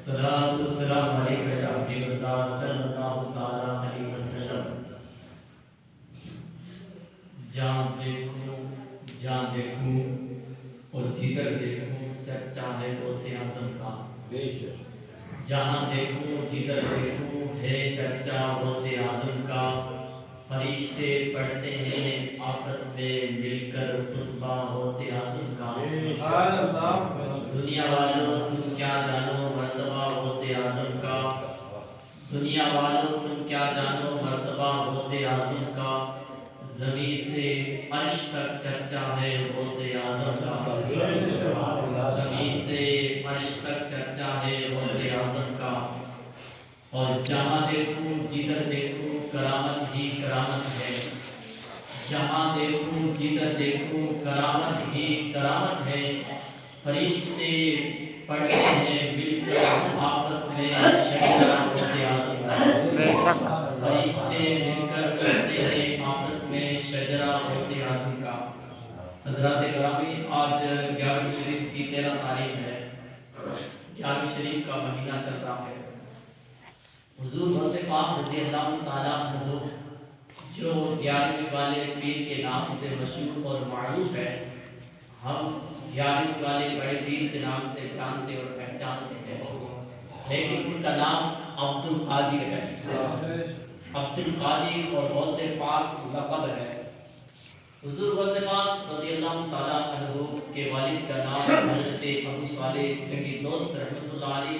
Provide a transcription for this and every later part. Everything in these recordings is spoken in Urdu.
الصلاۃ والسلام علیکم یا حبیب اللہ صلی اللہ تعالی علیہ وسلم۔ جان دیکھوں اور جدھر دیکھوں چرچا ہے غوث اعظم کا۔ جہاں دیکھوں جدھر دیکھوں ہے چرچا غوث اعظم کا۔ فرشتے پڑھتے ہیں آپس میں مل کر خطبہ غوث اعظم کا۔ دنیا والوں تم کیا جانو مرتبہ غوث اعظم کا۔ دنیا والوں تم کیا جانو مرتبہ غوث اعظم کا۔ زمین سے عرش تک چرچا ہے غوث اعظم کا۔ زمین سے عرش تک چرچا ہے غوث اعظم کا۔ اور جہاں دیکھوں جدھر دیکھوں کرامت ہی کرامت ہے۔ جہاں دیکھوں جدھر دیکھوں کرامت ہی کرامت ہے۔ فرشتے پڑھتے ہیں مل کر آپس میں شجرہ غوث اعظم کا۔ فرشتے مل کر پڑھتے ہیں آپس میں شجرہ غوث اعظم کا۔ حضرات گرامی، آج 11 شریف کی 13 تاریخ ہے۔ 11 شریف کا مہینہ چل رہا ہے۔ حضور غوث پاک رضی اللہ تعالیٰ عنہ جو 11ویں والے پیر کے نام سے مشہور اور معروف ہے، ہم 11ویں والے بڑے پیر کے نام سے جانتے اور پہچانتے ہیں، لیکن ان کا نام عبد القادر ہے۔ عبد القادر اور غوث پاک لقب ہے۔ حضور غوث پاک رضی اللہ تعالیٰ عنہ کے والد کا نام حضرت ابو صالح جنگی دوست رحمۃ اللہ علیہ،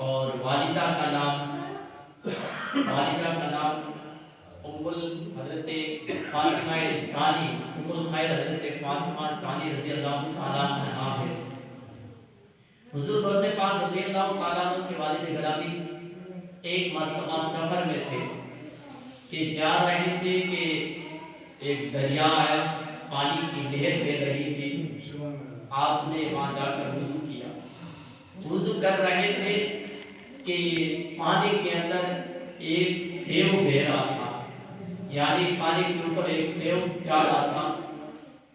اور والدہ کا نام حضرت فاطمہ ثانی، الخیر حضرت فاطمہ ثانی رضی اللہ تعالیٰ عنہا ہے۔ حضور غوث پاک رضی اللہ تعالیٰ عنہ کے والد گرامی ایک مرتبہ سفر میں تھے کہ جا رہے تھے کہ ایک دریا آیا، پانی کی نہر بہہ رہی تھی۔ آپ نے وہاں جا کر وضو کیا۔ وضو کر رہے تھے کہ پانی کے اندر ایک سیو بہہ رہا تھا، یعنی پانی کے اوپر ایک سیو جا رہا تھا۔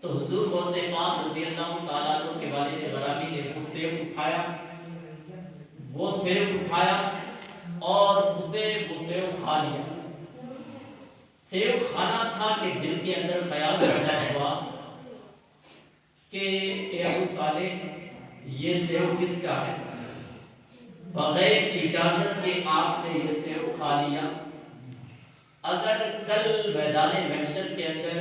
تو حضور غوث پاک رضی اللہ تعالیٰ عنہ کے والد گرامی نے وہ سیو اٹھایا اور اسے وہ سیو کھا لیا۔ سیو کھانا تھا کہ دل کے اندر خیال پیدا ہوا کہ اے ابو صالح، یہ سیو کس کا ہے؟ بغیر اجازت کے آپ نے یہ سیو کھا لیا۔ اگر کل میدان محشر کے اندر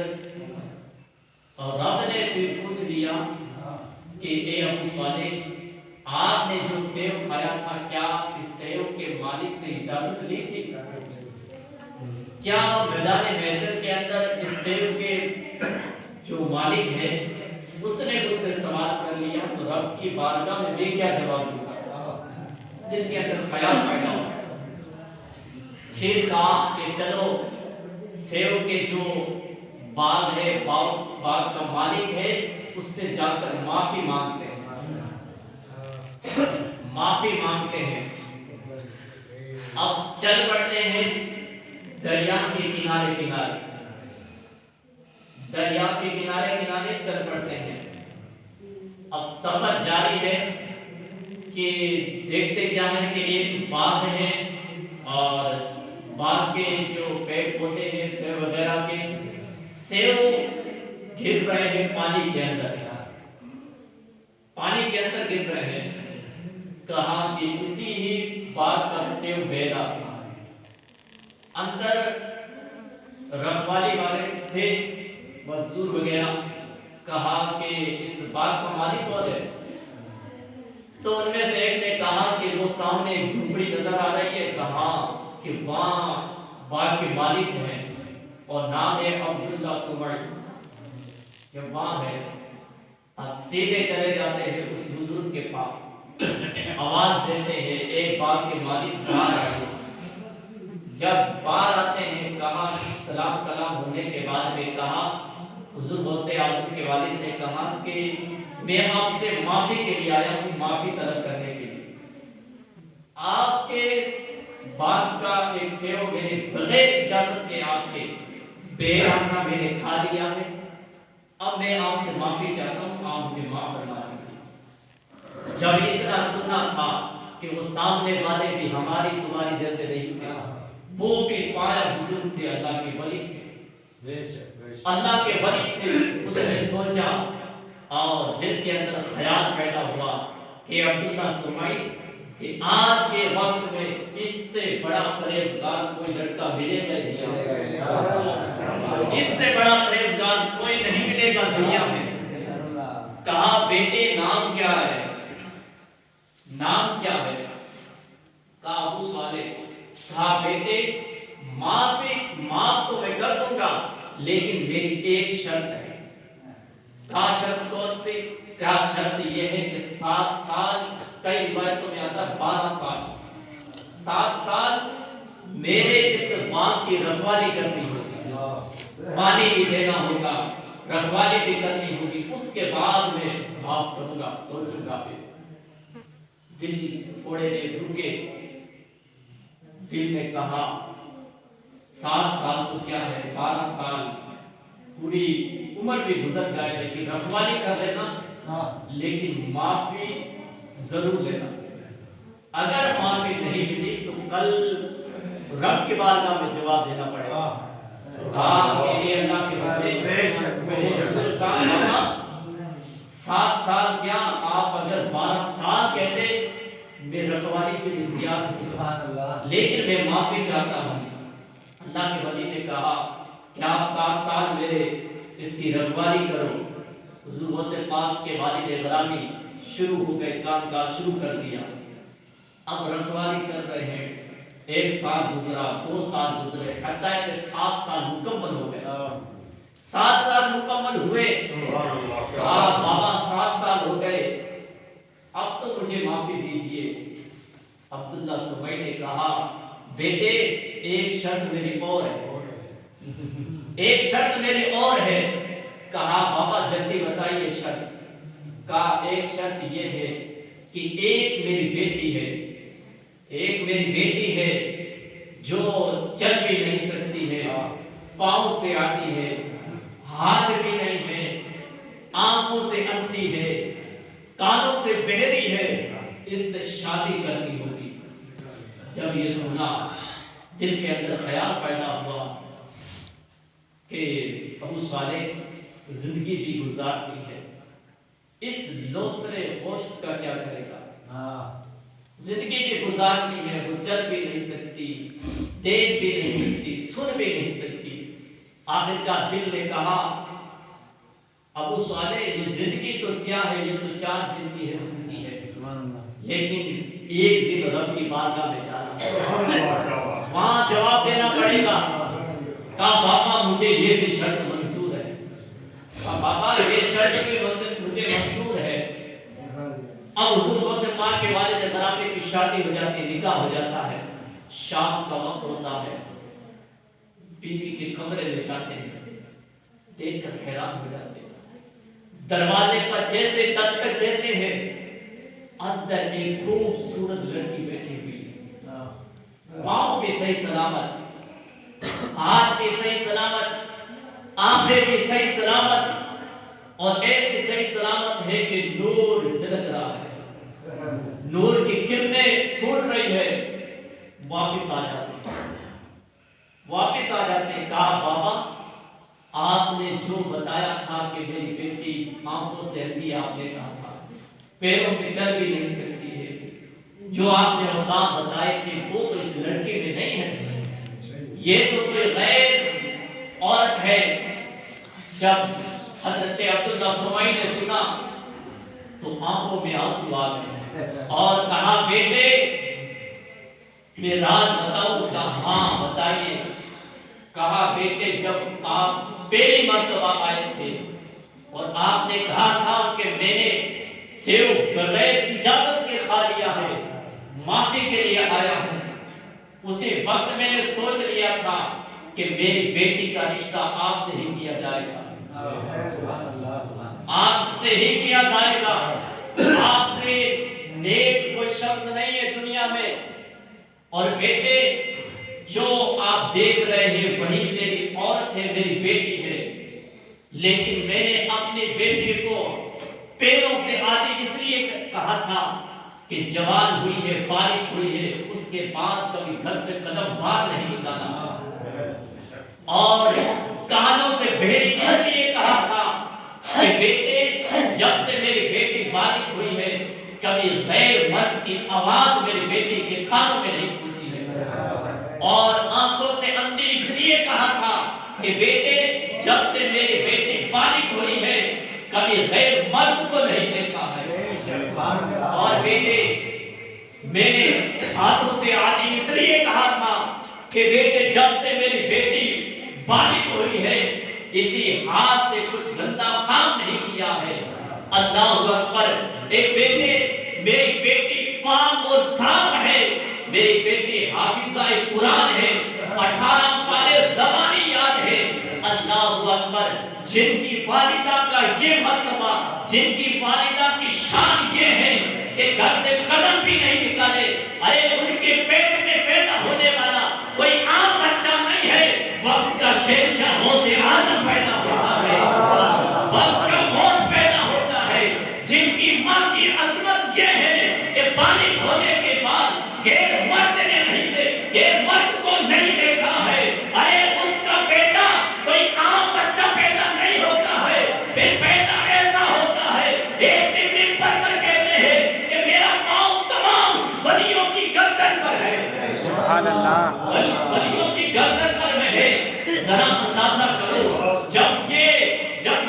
رب نے پھر پوچھ لیا کہ اے ابو صالح، آپ نے جو سیو کھایا تھا کیا اس سیو کے مالک سے اجازت لی تھی؟ کیا میدان محشر کے اندر اس سیو کے جو مالک ہے اس نے مجھ سے سوال کر لیا تو رب کی بارگاہ میں میں کیا جواب دوں گا؟ دل کے اندر خیال پیدا ہوا۔ پھر کہا کہ چلو سیو کے جو باغ ہے، باغ کا مالک ہے، اس سے جا کر معافی مانگتے ہیں۔ اب چل پڑتے ہیں دریا کے کنارے چل پڑتے ہیں۔ اب سفر جاری ہے کہ دیکھتے کیا ہے کہ ایک باغ ہے اور باغ کے جو پیڑ پودے ہیں سیب وغیرہ کے، سیب گر رہے ہیں پانی کے اندر گر رہے ہیں۔ کہا کہ اسی ہی باغ کا سیب بہہ رہا تھا۔ اندر رکھوالی والے تھے مزدور وغیرہ، کہا کہ اس باغ کا مالک کون ہے؟ تو ان میں سے ایک نے کہا کہ وہ سامنے جھوپڑی نظر آ رہی ہے، کہا کہ وہاں باغ کے مالک ہیں اور نام ہے عبداللہ سمعی، کہ وہاں ہے۔ اب سیدھے چلے جاتے ہیں اس بزرگ کے پاس، آواز دیتے ہیں اے باغ کے مالک باہر آئے۔ جب باہر آتے ہیں، کہا سلام کلام ہونے کے بعد میں کہا، حضور غوث اعظم کے والد نے کہا کہ میں آپ سے معافی کے لیے آیا ہوں، معافی طلب کرنے کے لیے۔ آپ کے باغ کا ایک سیو میں نے بغیر اجازت کے آپ کے بے رحمانہ میں نے کھا لیا ہے۔ اب میں آپ سے معافی چاہتا ہوں، آپ مجھے معاف فرما دیجیے۔ جب اتنا سننا تھا کہ وہ سامنے والے بھی ہماری تمہاری جیسے نہیں تھے، وہ بھی پایا بزرگ تھے، اللہ کے ولی تھے، اللہ کے ولی تھے۔ اس نے سوچا اور دل کے اندر خیال پیدا ہوا کہ عبداللہ سرمائی کہ آج کے وقت میں اس سے بڑا پرہیزگار کوئی لڑکا ملے گا نہیں، اس سے بڑا پرہیزگار کوئی نہیں ملے گا دنیا میں۔ کہا بیٹے نام کیا ہے؟ نام کیا ہے؟ کہا ابو صالح۔ کہا بیٹے معاف تو میں کر دوں گا لیکن میری ایک شرط ہے۔ کہا شرط کون سی؟ کہا شرط یہ ہے کہ 7 سال، کئی روایتوں میں آتا 12 سال، 7 سال میرے اس باغ کی رکھوالی کرنی ہوگی، پانی بھی دینا ہوگا، رکھوالی بھی کرنی ہوگی، اس کے بعد میں معاف کروں گا، سوچوں گا۔ پھر دل تھوڑے دیر رکے، دل نے کہا 7 سال تو کیا ہے، 12 سال پوری عمر بھی گزر جائے، لیکن رکھوالی کر لینا، لیکن معافی ضرور لینا۔ اگر معافی نہیں ملی تو کل رب کی بارگاہ میں جواب دینا پڑے گا۔ اللہ کے بندے 7 سال کیا، آپ اگر 12 سال کہتے میں رکھوالی کے لیے تیار ہوں، لیکن میں معافی چاہتا ہوں۔ اللہ کے ولی نے کہا کہ آپ 7 سال میرے اس کی رکھوالی کرو۔ حضور غوث پاک کے والد گرامی شروع ہو گئے، کام کاج شروع کر دیا۔ اب رکھوالی کر رہے ہیں، 1 سال گزرا، 2 سال گزرے، حتیٰ کہ 7 سال مکمل ہو گئے۔ 7 سال مکمل ہوئے، بابا 7 سال ہو گئے، اب تو مجھے معافی دیجئے۔ عبداللہ سرمائی نے کہا بیٹے ایک شرط میری اور ہے، ایک شرط میری اور ہے۔ کہا بابا جلدی بتائیے شرط۔ کہا ایک شرط یہ ہے کہ ایک میری بیٹی ہے، ایک میری بیٹی ہے جو چل بھی نہیں سکتی ہے، پاؤں سے آتی ہے، ہاتھ بھی نہیں ہے، آنکھوں سے اندھی ہے، کانوں سے بہری ہے، اس سے شادی کرنی ہوگی۔ جب یہ سنا دل کے اندر خیال پیدا ہوا کہ ابو صالح زندگی بھی گزارتی ہے، اس لوترے گوشت کا کیا کرے گا؟ زندگی بھی گزارتی ہے، وہ چل بھی نہیں سکتی، دیکھ بھی نہیں سکتی، سن بھی نہیں سکتی۔ آخر کا دل نے کہا ابو صالح یہ زندگی تو کیا ہے، یہ تو 4 دن کی ہے زندگی ہے، لیکن ایک دن رب کی بارگاہ میں جانا، وہاں جواب دینا پڑے گا۔ کہا بابا مجھے یہ بھی شرط منظور ہے۔ کہا بابا یہ شرط بھی مجھے منظور ہے۔ اب حضور غوث پاک کے والد گرامی کی شادی ہو جاتی ہے، نکاح ہو جاتا ہے، شام کا وقت ہوتا ہے، بیوی کے کمرے میں جاتے ہیں، دیکھ کر حیران ہو جاتے ہیں۔ دروازے پر جیسے دستک دیتے ہیں، اندر ایک خوبصورت لڑکی بیٹھی ہوئی، پاؤں بھی صحیح سلامت، ہاتھ بھی صحیح سلامت، آنکھیں بھی صحیح سلامت، اور ایسی صحیح سلامت ہے کہ نور جھلک رہا ہے، نور کی کرنیں پھوٹ رہی ہے۔ واپس آ جاتے ہیں، واپس آ جاتے ہیں۔ کہا بابا آپ نے جو بتایا تھا کہ میری بیٹی آنکھوں سے اندھی، آپ نے کہا تھا پیروں سے چل بھی نہیں سکتی ہے، جو آپ نے اوصاف بتائے تھے وہ تو اس لڑکی میں نہیں ہے، یہ تو کوئی غیر عورت ہے۔ جب حضرت عبداللہ سرمائی نے سنا تو آنکھوں میں آنسو آ گئے اور کہا بیٹے میں راز بتاؤں؟ کہا ہاں بتائیے۔ کہا بیٹے جب آپ پہلی مرتبہ آئے تھے اور آپ نے کہا تھا کہ میں نے سیو بغیر اجازت کے کھا لیا ہے، معافی کے لیے آیا ہوں، اسی وقت میں نے سوچ لیا تھا کہ میری بیٹی کا رشتہ آپ سے ہی کیا جائے گا، آپ سے ہی کیا جائے گا، آپ سے نیک کوئی شخص نہیں ہے دنیا میں۔ اور بیٹے جو آپ دیکھ رہے ہیں وہی میری عورت ہے، میری بیٹی ہے، لیکن میں نے اپنی بیٹی کو پیروں سے آدھی اس لیے کہا تھا کہ جوان ہوئی ہے، بالغ ہوئی ہے، اس کے بعد کبھی گھر سے قدم باہر نہیں نکالا، اور کانوں سے بہری اس لیے کہا تھا کہ بیٹے جب سے میری بیٹی بالغ ہوئی ہے کبھی غیر مرد کی آواز میری بیٹی کے کانوں میں نہیں پہنچی ہے، اور آنکھوں سے اندھی اس لیے کہا تھا کہ بیٹے جب سے میری بیٹی بالغ ہوئی ہے کبھی غیر مرد کو نہیں دیکھا ہے، اور بیٹے میں نے ہاتھوں سے آدھی اس لیے کہا تھا کہ بیٹے جب سے میری بیٹی بالغ ہوئی ہے اسی ہاتھ سے کچھ گندا کام نہیں کیا ہے۔ اللہ اکبر، ایک بیٹے میری بیٹی پاک اور صاف ہے، میری بیٹی حافظہ قرآن ہے، 18 پارے زبانی یاد ہے۔ اللہ اکبر، جن کی والدہ کا یہ مرتبہ، جن کی والدہ کی شان یہ ہے کہ گھر سے قدم بھی نہیں نکالے، ارے ان کے پیٹ میں پیدا ہونے والا کوئی عام بچہ نہیں ہے، وقت کا شہنشاہ غوث اعظم پیدا ہوتا ہے، وقت کا غوث پیدا ہوتا ہے، جن کی ماں کی عظمت یہ ہے کہ بالغ ہونے کے بعد غیر مرد نے نہیں دیکھا، غیر مرد کو نہیں دیکھا ہے، ارے اس کا بیٹا کوئی عام بچہ پیدا نہیں ہوتا ہے، پھر پیدا ایسا ہوتا ہے ایک دن منبر پر کہتے ہیں کہ میرا پاؤں تمام ولیوں کی گردن پر ہے، سبحان اللہ، ولیوں کی گردن پر میں ہے۔ ذرا اندازہ کرو جب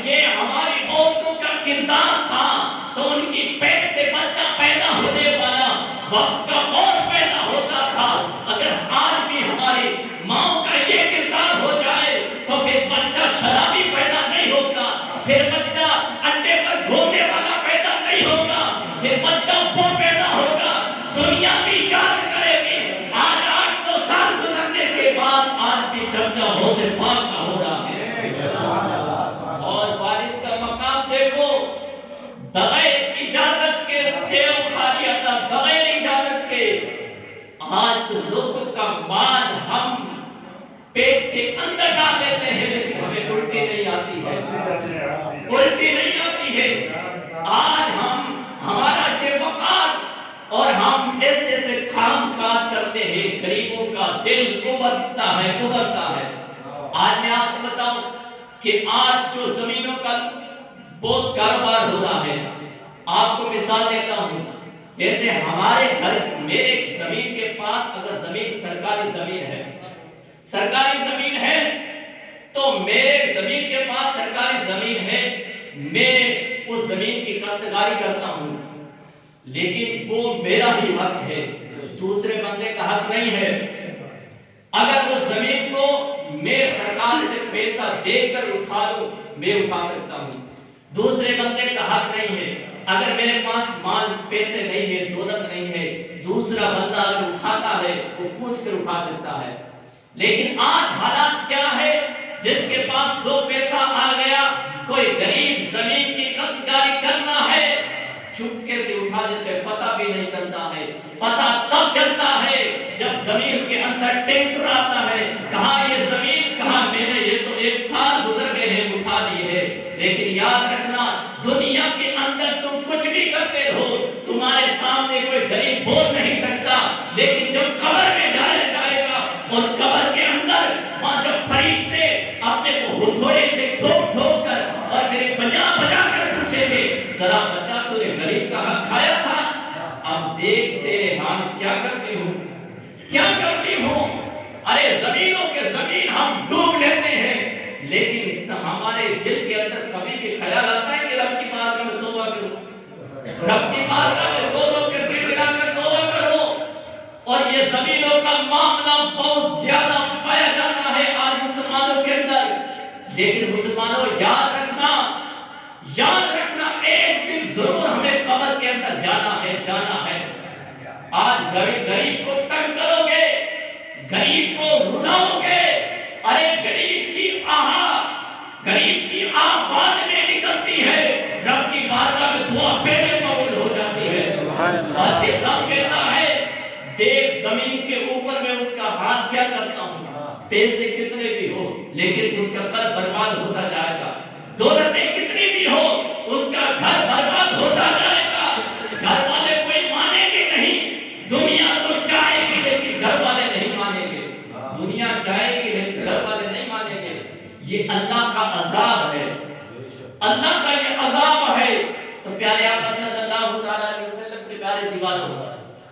یہ ہماری عورتوں کا کردار تھا تو ان کی پیٹ سے بچہ پیدا ہونے والا وقت کا غوث پیدا ہوتا تھا، اگر آج بھی ہماری ماں کا یہ کردار ہو جائے تو پھر بچہ شرابی پیدا نہیں ہوگا، پھر بچہ انڈے پر گھومنے والا پیدا نہیں ہوگا، پھر بچہ وہ پیدا ہوگا، دنیا بھی یاد کرے گی۔ آج 800 سال گزرنے کے بعد آج بھی چرچا ہو سے پاک کا ہو رہا ہے، اور والد کا مقام دیکھو، بغیر اجازت کے سیب کھا لیا تھا، بغیر اجازت کے۔ آج تو لوگوں کا مال ہم پیٹ کے اندر ڈال لیتے ہیں لیکن ہمیں الٹی نہیں آتی ہے، الٹی نہیں آتی ہے۔ آج ہمارا یہ وقار اور ہم ایسے ایسے کام کاج کرتے ہیں، غریبوں کا دل ابھرتا ہے۔ آج میں آپ کو بتاؤں کہ آج جو زمینوں کا بہت کاروبار ہو رہا ہے، آپ کو مثال دیتا ہوں، جیسے ہمارے گھر میرے زمین کے پاس اگر زمین سرکاری زمین ہے تو میرے زمین کے پاس سرکاری زمین ہے، میں اس زمین کی کاشتکاری کرتا ہوں، لیکن وہ میرا ہی حق ہے، دوسرے بندے کا حق نہیں ہے۔ اگر اس زمین کو میں سرکار سے پیسہ دے کر اٹھا لوں میں اٹھا سکتا ہوں، دوسرے بندے کا حق نہیں ہے۔ اگر میرے پاس مال پیسے نہیں ہے، دولت نہیں ہے، دوسرا بندہ اگر اٹھاتا ہے وہ پوچھ کر اٹھا سکتا ہے، لیکن آج حالات کیا ہے، جس کے پاس 2 پیسہ آ گیا، کوئی غریب زمین کی کاشتکاری کرنا ہے چپکے سے اٹھا دیتے، پتہ بھی نہیں چلتا ہے۔ پتہ تب چلتا ہے جب زمین کے اندر ٹینکر آتا ہے، کہاں یہ زمین، کہاں میں نے یہ تو 1 سال گزر گئے ہیں اٹھا لیے ہے، لیکن یاد رکھنا دنیا کے اندر تم کچھ بھی کرتے رہو، تمہارے سامنے کوئی غریب بول نہیں سکتا، لیکن جب قبر میں جائے گا اور قبر کے اندر وہاں جب فرشتے اپنے کو ہتھوڑے سے ٹھوک کر اور پھر بجا کر پوچھیں گے ذرا بچا تو نے غریب کا حق کھایا تھا، اب دیکھ تیرے حال کیا کرتی ہوں۔ ارے زمینوں کے زمین ہم ڈوب لیتے ہیں، لیکن ہمارے دل کے اندر کبھی بھی خیال آتا ہے کہ رب کی بارگاہ میں توبہ کرو، رب کی بارگاہ میں رو کے دل ملا کر توبہ کرو۔ اور یہ زمینوں کا معاملہ بہت زیادہ پایا جاتا ہے آج مسلمانوں کے اندر، لیکن مسلمانوں یاد رکھنا ایک دن ضرور ہمیں قبر کے اندر جانا ہے۔ آج غریب کو تنگ کرو گے، غریب کو رلاؤ گے، ارے غریب کی آہ بعد میں نکلتی ہے، رب کی بارگاہ میں دعا پہلے قبول ہو جاتی ہے۔ اور پھر رب کہتا ہے دیکھ زمین کے اوپر میں اس کا ہاتھ کیا کرتا ہوں، پیسے کتنے بھی ہو لیکن اس کا گھر برباد ہوتا جائے گا، دولتیں کتنی بھی ہو اس کا گھر برباد ہوتا جائے گا، گھر والے کوئی مانیں گے یہ اللہ کا عذاب ہے، اللہ کا یہ عذاب ہے۔ تو پیارے آقا صلی اللہ تعالیٰ علیہ وسلم کے پیارے دیوانوں،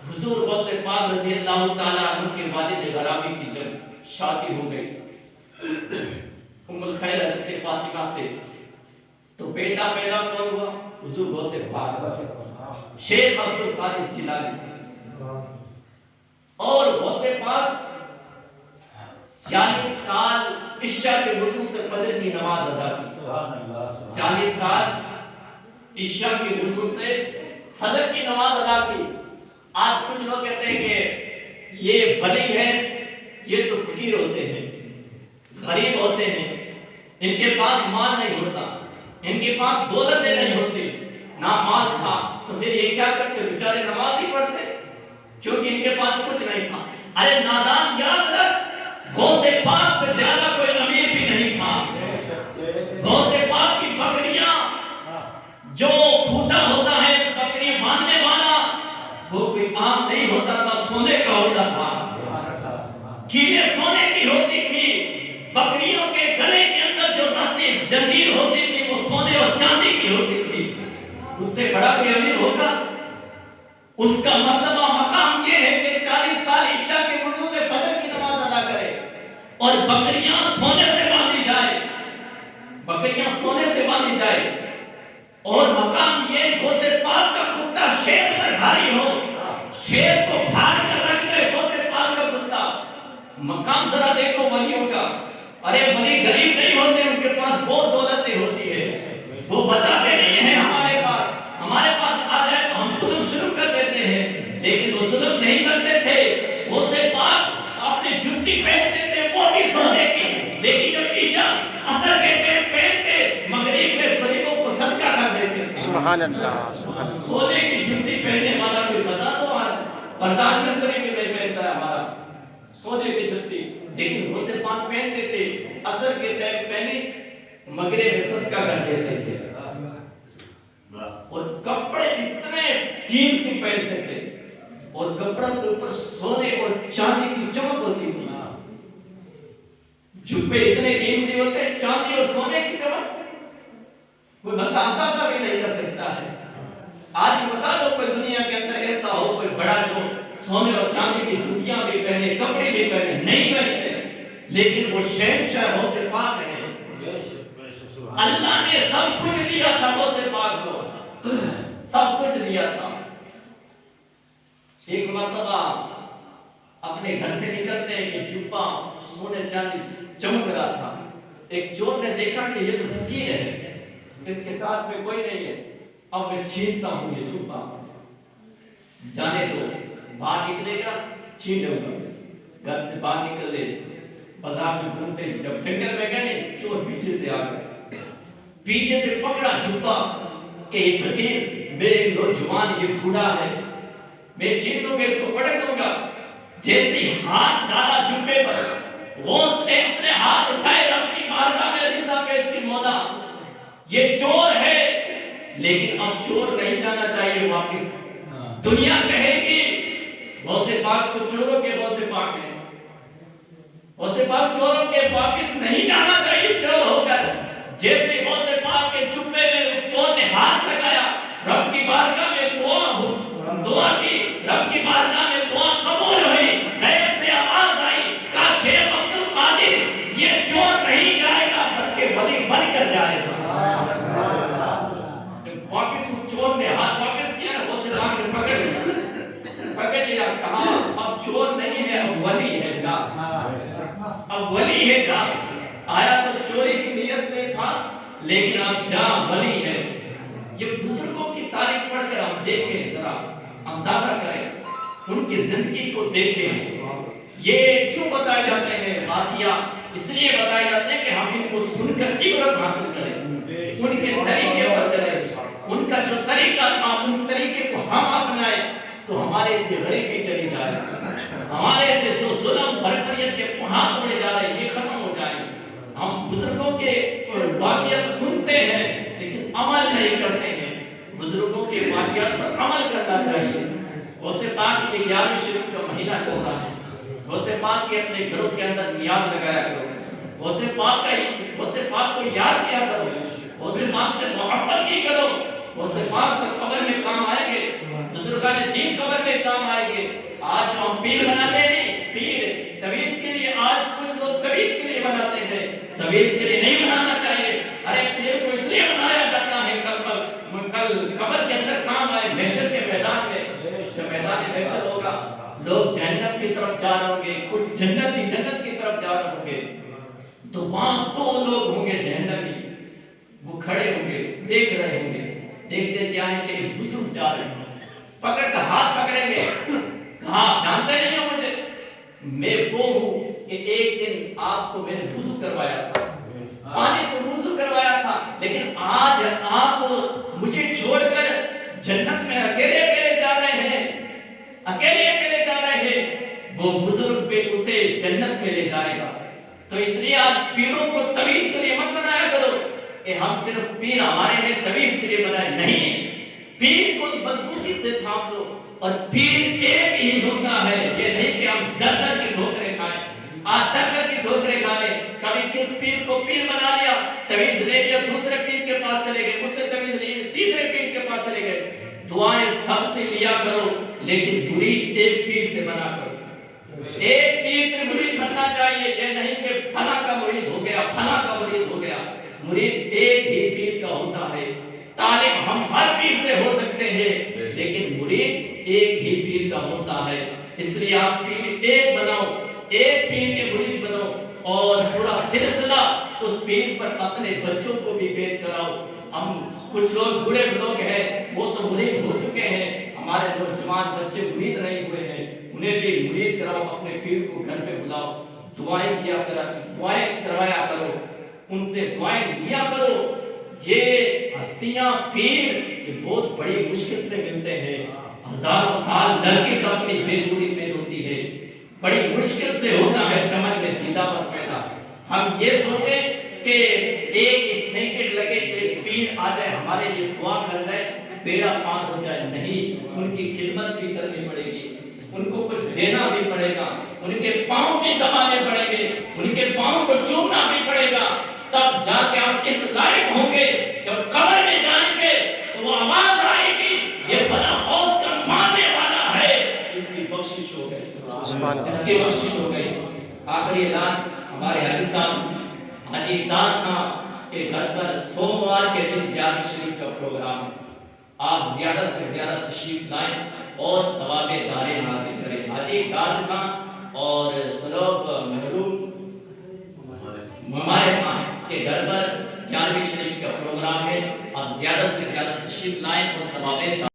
حضور غوث پاک رضی اللہ تعالیٰ عنہ کے والد گرامی کی جب شادی ہو گئی ام الخیر حضرت فاطمہ سے، تو بیٹا پیدا کون ہوا؟ حضور غوث پاک شیخ عبد القادر جیلانی۔ اور غوث پاک 40 سال عشاء کے وضو سے فجر کی نماز ادا کی، 40 سال عشاء کے وضو سے فجر کی نماز ادا کی۔ آج کچھ لوگ کہتے ہیں کہ یہ ولی ہے، یہ تو فقیر ہوتے ہیں، غریب ہوتے ہیں، ان کے پاس مال نہیں ہوتا، ان کے پاس دولتیں نہیں ہوتی، نہ مال تھا، تو پھر یہ کیا کرتے؟ بیچارے نماز ہی پڑھتے کیونکہ ان کے پاس کچھ نہیں تھا۔ ارے نادان، یاد رکھ، غوث پاک سے زیادہ کوئی امیر بھی نہیں تھا۔ غوث پاک کی بکریاں، جو پھوٹا ہوتا ہے بکری باندھنے والا، وہ کوئی عام نہیں ہوتا تھا، سونے کا ہوتا تھا، کیلیں سونے کی ہوتی تھی، بکریوں کے گلے کے اندر جو رسی جنجیر ہوتی تھی وہ سونے اور چاندی کی ہوتی تھی۔ اس سے بڑا کوئی امیر ہوگا؟ اس کا مرتبہ مقام یہ ہے کہ 40 سال عشاء کے وضو سے فجر کی نماز ادا کرے اور بکریاں سونے سے باندھی جائے، بکریاں سونے سے باندھی جائے، اور مقام یہ غوث پاک کا کتا شیر پر بھاری ہو، شیر کو پھاڑ کر رکھ دے غوث پاک کا کتا۔ مقام ذرا دیکھو ولیوں کا۔ ارے ولی غریب نہیں ہوتے، ان کے پاس بہت دولتیں ہوتی ہے، وہ بتاتے نہیں ہیں ہمارے پاس آ جائے تو ہم ظلم شروع کر دیتے ہیں، لیکن وہ ظلم نہیں کرتے تھے۔ غوث پاک اپنی جُتی پہنتے تھے، وہ بھی سونے کی، لیکن جب عشاء عصر کے ٹائم پہنتے، مغرب میں غریبوں کو صدقہ کر دیتے تھے۔ سبحان اللہ، سبحان اللہ۔ سونے کی جُتی پہننے والا کوئی بتا دو آج، پردھان منتری بھی نہیں پہنتا ہے ہمارا سونے کی جُتی، لیکن غوث پاک پہنتے تھے، عصر کے ٹائم پہنے، مغرب میں صدقہ کر دیتے تھے، اور کپڑے اتنے قیمتی پہنتے تھے، اور کپڑوں کے اوپر سونے اور چاندی کی چمک ہوتی تھی۔ جبے اتنے قیمتی ہوتے ہیں، چاندی اور سونے کی چمک، کوئی بندہ اندازہ بھی نہیں کر سکتا ہے۔ آج بتا دو کوئی دنیا کے اندر ایسا ہو کوئی بڑا جو سونے اور چاندی کی جوتیاں بھی پہنے، کپڑے بھی پہنے، نہیں پہنتے، لیکن وہ شہنشاہ غوث پاک ہے۔ اللہ نے سب کچھ دیا تھا غوث پاک کو، سب کچھ دیا تھا۔ ایک مرتبہ اپنے گھر سے نکلتے ہیں کہ جبہ سونے چاندی چمک رہا تھا، ایک چور نے دیکھا کہ یہ تو فقیر ہے، اس کے ساتھ میں کوئی نہیں ہے، اب میں چھینتا ہوں یہ جبہ، جانے دو، باہر نکلے گا چھین لوں گا۔ گھر سے باہر نکل لے، بازار سے گھومتے، جب جنگل میں گئے چور پیچھے سے آ گئے، پیچھے سے پکڑا جبہ کہ یہ فقیر میرے نوجوان یہ بوڑھا ہے، میں چھین لوں گا، اس کو پڑھ دوں گا۔ جیسے ہاتھ ڈالا جبے پر، غوث نے اپنے ہاتھ اٹھائے، رب کی بارگاہ میں رضا پیش کی، مولا یہ چور ہے، لیکن اب چور نہیں جانا چاہیے واپس، دنیا کہے گی غوث پاک تو چوروں کے غوث پاک ہیں، غوث پاک چوروں کے واپس نہیں جانا چاہیے چور ہو کر۔ جیسے غوث پاک کے جبے میں اس چور نے ہاتھ لگایا، رب کی بارگاہ میں دعا کی، رب کی بارگاہ میں دعا قبول ہوئی، غیب سے آواز آئی، کہا شیخ عبد القادر یہ چور نہیں جائے گا بلکہ ولی بن کر جائے گا۔ جب واپس اس چور نے ہاتھ واپس کیا، غوث پاک نے پکڑ لیا، کہا اب چور نہیں ہے، اب ولی ہے، جا، اب ولی ہے، جا۔ آیا تو چوری کی نیت سے تھا، لیکن اب جا، ولی ہے۔ یہ بزرگوں کی تاریخ پڑھ کر ہم دیکھیں، ذرا اندازہ کریں، ان کی زندگی کو دیکھیں۔ یہ کیوں بتائے جاتے ہیں واقعہ؟ اس لیے بتائے جاتے ہیں کہ ہم ان کو سن کر عبرت حاصل کریں، ان کے طریقے پر چلیں، ان کا جو طریقہ تھا ان طریقے کو ہم اپنائیں تو ہمارے سے غریبی چلی جائے، ہمارے سے جو ظلم بربریت کے پہاڑ توڑے جا رہے ہیں یہ ختم ہو جائیں۔ ہم بزرگوں کے واقعات سنتے ہیں لیکن عمل نہیں کرتے ہیں، بزرگوں کے واقعات پر عمل کرنا چاہیے۔ غوث پاک یہ 11ویں شریف کا مہینہ چل رہا ہے، غوث پاک کے اپنے گھروں کے اندر نیاز لگایا کرو، غوث پاک کو یاد کیا کرو، غوث پاک سے محبت کی کرو، غوث پاک کا قبر میں کام آئیں گے، بزرگان دین قبر میں کام آئیں گے۔ آج جو ہم پیر بناتے ہیں، پیر تویز کے لیے، آج کچھ لوگ تویز کے لیے بناتے ہیں، تویز کے لیے نہیں بنانا چاہیے۔ ارے پیر کو اس لیے بنایا جاتا ہے کل قبر کے اندر کام آئے، محشر کے میدان میں، جب میدان محشر ہوگا لوگ جہنم کی طرف جا رہے ہوں گے، کچھ جنت کی طرف جا رہے ہوں گے، تو وہاں دو لوگ ہوں گے جہنمی، وہ کھڑے ہوں گے، دیکھ رہے ہوں گے، دیکھتے کیا ہے کہ ایک بزرگ جا رہے ہیں، پکڑ کر ہاتھ پکڑیں گے، کہا جانتے نہیں ہو مجھے، میں وہ ہوں کہ ایک دن آپ کو میں نے وضو کروایا تھا، پانی سے وضو کروایا تھا، لیکن آج آپ مجھے چھوڑ کر جنت میں اکیلے اکیلے جا رہے ہیں، اکیلے اکیلے جا رہے ہیں۔ وہ بزرگ بھی اسے جنت میں لے جائے گا۔ تو اس لیے آج پیروں کو تویز کے لیے مت بنایا کرو کہ ہم صرف پیر ہمارے ہیں تویز کے لیے بنائے، نہیں، پیر کو مضبوطی سے تھام لو، اور پیر ایک ہی ہوتا ہے، یہ نہیں کہ ہم در در کی ٹھوکریں کھائیں، آج در در کی ٹھوکریں کھائیں، کبھی کس پیر کو پیر بنا لیا، تویز لے لیا، دوسرے پیر کے پاس چلے گئے، اس سے تویز لے لیا، تیسرے پیر کے پاس چلے گئے۔ دعائیں سب سے لیا کرو، لیکن مرید ایک پیر سے بنا کرو، ایک پیر سے مرید بننا چاہیے، یہ نہیں کہ فلاں کا مرید ہو گیا، فلاں کا مرید ہو گیا، مرید ایک ہی پیر کا ہوتا ہے۔ طالب ہم ہر پیر سے ہو سکتے ہیں، لیکن مرید ایک ہی پیر کا ہوتا ہے۔ اس لیے آپ پیر ایک بناؤ، ایک پیر کے مرید بنو، اور پورا سلسلہ اس پیر پر اپنے بچوں کو بھی بیت کراؤ۔ ہم کچھ لوگ بڑے لوگ ہیں، وہ تو مرید ہو چکے ہیں، ہمارے نوجوان بچے مرید نہیں ہوئے ہیں، انہیں بھی مرید کراؤ، اپنے پیر کو گھر پہ بلاؤ، دعائیں کیا کرو، دعائیں کروایا کرو، ان سے دعائیں لیا کرو۔ یہ ہستیاں پیر یہ بہت بڑی مشکل سے ملتے ہیں، ہزاروں سال نرگس اپنی بے دوری پہ روتی ہے، بڑی مشکل سے ہوتا ہے چمن میں دیدہ پر پیدا۔ ہم یہ سوچیں کہ ایک سیکنڈ لگے ایک پیر آ جائے ہمارے لیے دعا کر جائے بیڑا پار ہو جائے، نہیں، ان کی خدمت بھی کرنی پڑے گی، ان کو کچھ دینا بھی پڑے گا، ان کے پاؤں بھی دبانے پڑیں گے، ان کے پاؤں کو چومنا بھی پڑے گا، تب جا کے ہم اس لائق ہوں گے، جب قبر میں جائیں گے تو وہ آواز آئے گی یہ فلاں غوث کا ماننے والا ہے، اس کی بخشش ہو گئی، اس کی بخشش ہو گئی۔ آخری اعلان، ہمارے حاجی صاحب حاجی داد خان کے گھر پر سوموار کے دن 11 شریف کا پروگرام ہے، آپ زیادہ سے زیادہ تشریف لائیں اور ثواب دارین حاصل کریں۔ حاجی داد خان اور سلوک محروم ممالک خان کے گھر پر 11 شریف کا پروگرام ہے، آپ زیادہ سے زیادہ تشریف لائیں اور ثواب